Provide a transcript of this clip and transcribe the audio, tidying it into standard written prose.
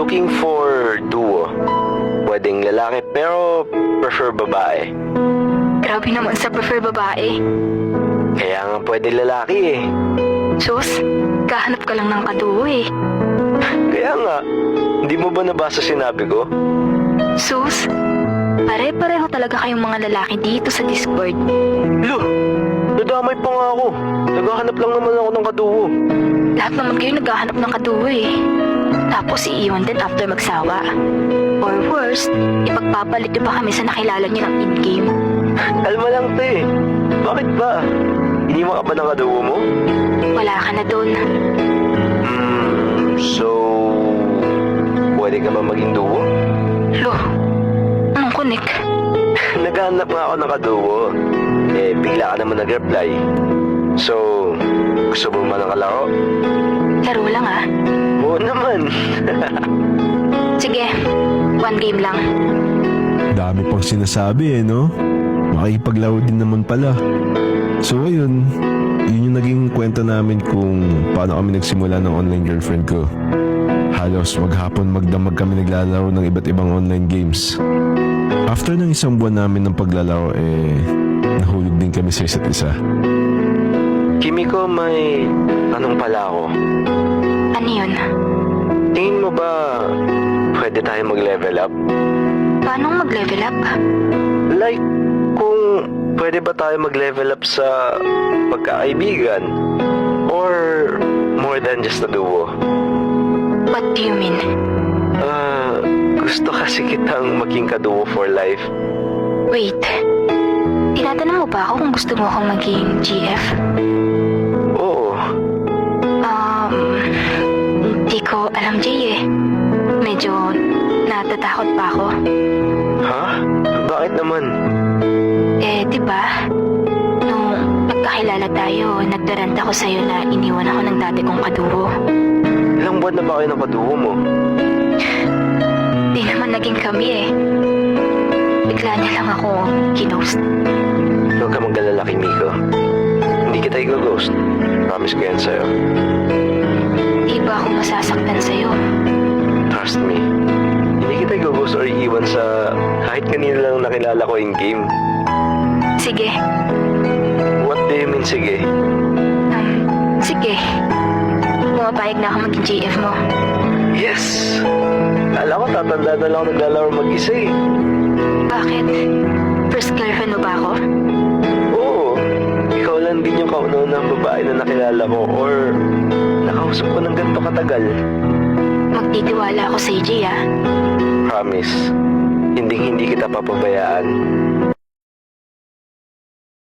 looking for duo. Pwedeng lalaki pero prefer babae. Grabe naman sa prefer babae. Kaya nga pwede lalaki eh. Sus, kahanap ka lang ng kaduo eh. Kaya nga, hindi mo ba nabasa sinabi ko? Sus, pare-pareho talaga kayong mga lalaki dito sa Discord. Lo, nadamay pa nga ako. Naghahanap lang naman ako ng kaduo. Lahat naman kayo naghahanap ng kaduo eh. Tapos iiwan din after magsawa. Or worst, ipagpapalit niyo pa kami sa nakilala niyo ng in-game. Kalma lang to eh. Bakit ba? Iniwan ka ba ng kaduo mo? Wala ka na doon. So, pwede ka ba maging duo? Lo, anong kunik? Naghahanap nga ako ng kaduo. Eh, bigla ka naman nag-reply. So, gusto mo ba ng kalaro? Laro lang ah. Oo naman. Sige, one game lang. Dami pang sinasabi no? Makipaglaro din naman pala. So ayun, yun yung naging kwento namin kung paano kami nagsimula ng online girlfriend ko. Halos maghapon magdamag kami naglalaro ng iba't ibang online games. After ng isang buwan namin ng paglalaro nahulog din kami sa isa't isa. Kimiko, may tanong pala ako. Ano yun? Tingin mo ba pwede tayo mag-level up? Paano mag-level up? Like, kung pwede ba tayo mag-level up sa pagkakaibigan? Or more than just a duo? What do you mean? Gusto kasi kitang maging kaduo for life. Wait, tinatanong mo ba ako kung gusto mo akong maging GF? Oo. Hindi ko alam, Jay eh. Medyo natatakot pa ako. Ha? Bakit naman? Eh, diba? Nung nagkakilala tayo, nagdarant ako sa'yo na iniwan ako ng dati kong kaduo. Ilang buwan na ba kayo ng kaduo mo? Di naman naging kami eh. Bigla niya lang ako ginost. Huwag ka mag-alala, Kimiko. Hindi kita i-ghost. Promise ko yan sa'yo. Di ba ako masasaktan sa'yo? Trust me. Hindi kita i-ghost or iiwan sa kahit kanina lang nakilala ko in game. Sige. What do you mean, sige? Sige. Pumapayag na ako maging GF mo. Yes! Kala ko tatanda na lang ako naglalaro mag-isa eh. Bakit? First girlfriend mo ba ako? Oo. Ikaw lang din yung kauna-unang babae na nakilala ko or nakausap ko ng ganito katagal. Magtitiwala ako sa Jay ah. Promise. Hindi kita papabayaan.